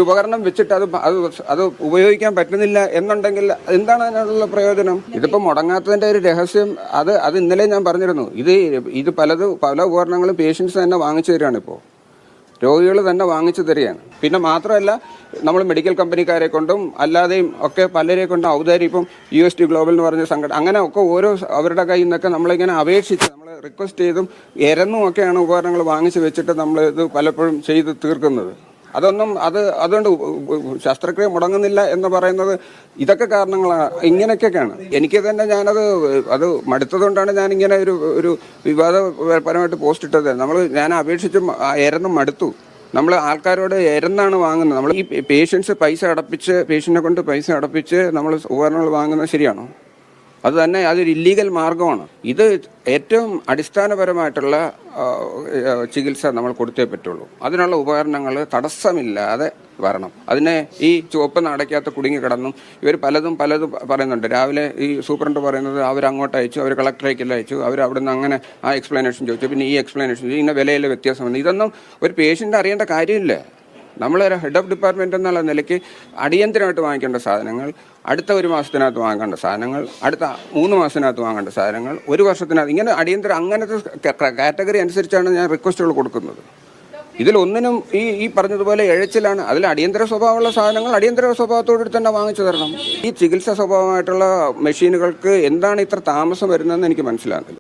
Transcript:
ഉപകരണം വെച്ചിട്ട് അത് ഉപയോഗിക്കാൻ പറ്റുന്നില്ല എന്നുണ്ടെങ്കിൽ എന്താണ് അതിനുള്ള പ്രയോജനം? ഇതിപ്പോൾ മുടങ്ങാത്തതിന്റെ ഒരു രഹസ്യം അത് ഇന്നലെ ഞാൻ പറഞ്ഞിരുന്നു. ഇത് പല ഉപകരണങ്ങളും പേഷ്യൻസ് തന്നെ വാങ്ങിച്ചു തരികയാണ്. ഇപ്പോൾ രോഗികൾ തന്നെ വാങ്ങിച്ചു തരികയാണ്. പിന്നെ മാത്രമല്ല, നമ്മൾ മെഡിക്കൽ കമ്പനിക്കാരെ കൊണ്ടും അല്ലാതെയും ഒക്കെ പലരെ കൊണ്ടും ഔദാര്യം, ഇപ്പം UST ഗ്ലോബൽ എന്ന് പറഞ്ഞ സംഘടന, അങ്ങനെ ഒക്കെ ഓരോ അവരുടെ കയ്യിൽ നിന്നൊക്കെ നമ്മളിങ്ങനെ അപേക്ഷിച്ച് നമ്മൾ റിക്വസ്റ്റ് ചെയ്തും എരന്നും ഒക്കെയാണ് ഉപകരണങ്ങൾ വാങ്ങിച്ചു വെച്ചിട്ട് നമ്മൾ ഇത് പലപ്പോഴും ചെയ്ത് തീർക്കുന്നത്. അതുകൊണ്ട് ശസ്ത്രക്രിയ മുടങ്ങുന്നില്ല എന്ന് പറയുന്നത് ഇതൊക്കെ കാരണങ്ങളാണ്. ഇങ്ങനെയൊക്കെയാണ്. എനിക്ക് തന്നെ അത് മടുത്തതുകൊണ്ടാണ് ഞാൻ ഇങ്ങനെ ഒരു വിവാദപരമായിട്ട് പോസ്റ്റ് ഇട്ടത്. ഞാൻ അപേക്ഷിച്ചും എരന്നും മടുത്തു. നമ്മൾ ആൾക്കാരോട് എരന്നാണ് വാങ്ങുന്നത്. നമ്മൾ ഈ പേഷ്യന്റിനെ കൊണ്ട് പൈസ അടപ്പിച്ച് നമ്മൾ ഉപകരണങ്ങൾ വാങ്ങുന്നത് ശരിയാണോ? അത് തന്നെ അതൊരു ഇല്ലീഗൽ മാർഗമാണ്. ഇത് ഏറ്റവും അടിസ്ഥാനപരമായിട്ടുള്ള ചികിത്സ നമ്മൾ കൊടുത്തേ പറ്റുള്ളൂ. അതിനുള്ള ഉപകരണങ്ങൾ തടസ്സമില്ലാതെ വരണം. അതിനെ ഈ ചുവപ്പ് നടക്കാത്ത കുടുങ്ങി കിടന്നും ഇവർ പലതും പറയുന്നുണ്ട്. രാവിലെ ഈ സൂപ്രണ്ട് പറയുന്നത് അവരങ്ങോട്ട് അയച്ചു, അവർ കളക്ടറേക്കെല്ലാം അയച്ചു, അവർ അവിടെ നിന്ന് അങ്ങനെ ആ എക്സ്പ്ലനേഷൻ ചോദിച്ചു, പിന്നെ ഈ എക്സ്പ്ലനേഷൻ ചോദിച്ചു, ഇന്ന വിലയിലെ വ്യത്യാസം വന്നു. ഇതൊന്നും ഒരു പേഷ്യൻ്റ് അറിയേണ്ട കാര്യമില്ല. നമ്മളൊരു ഹെഡ് ഓഫ് ഡിപ്പാർട്ട്മെന്റ് എന്നുള്ള നിലയ്ക്ക് അടിയന്തരമായിട്ട് വാങ്ങിക്കേണ്ട സാധനങ്ങൾ, അടുത്ത 1 മാസത്തിനകത്ത് വാങ്ങേണ്ട സാധനങ്ങൾ, അടുത്ത 3 മാസത്തിനകത്ത് വാങ്ങേണ്ട സാധനങ്ങൾ, 1 വർഷത്തിനകത്ത്, ഇങ്ങനെ അടിയന്തര അങ്ങനത്തെ കാറ്റഗറി അനുസരിച്ചാണ് ഞാൻ റിക്വസ്റ്റുകൾ കൊടുക്കുന്നത്. ഇതിലൊന്നിനും ഈ പറഞ്ഞതുപോലെ എഴച്ചിലാണ്. അതിൽ അടിയന്തര സ്വഭാവമുള്ള സാധനങ്ങൾ അടിയന്തര സ്വഭാവത്തോടുകൂടി തന്നെ വാങ്ങിച്ചു തരണം. ഈ ചികിത്സാ സ്വഭാവമായിട്ടുള്ള മെഷീനുകൾക്ക് എന്താണ് ഇത്ര താമസം വരുന്നതെന്ന് എനിക്ക് മനസ്സിലാകുന്നില്ല.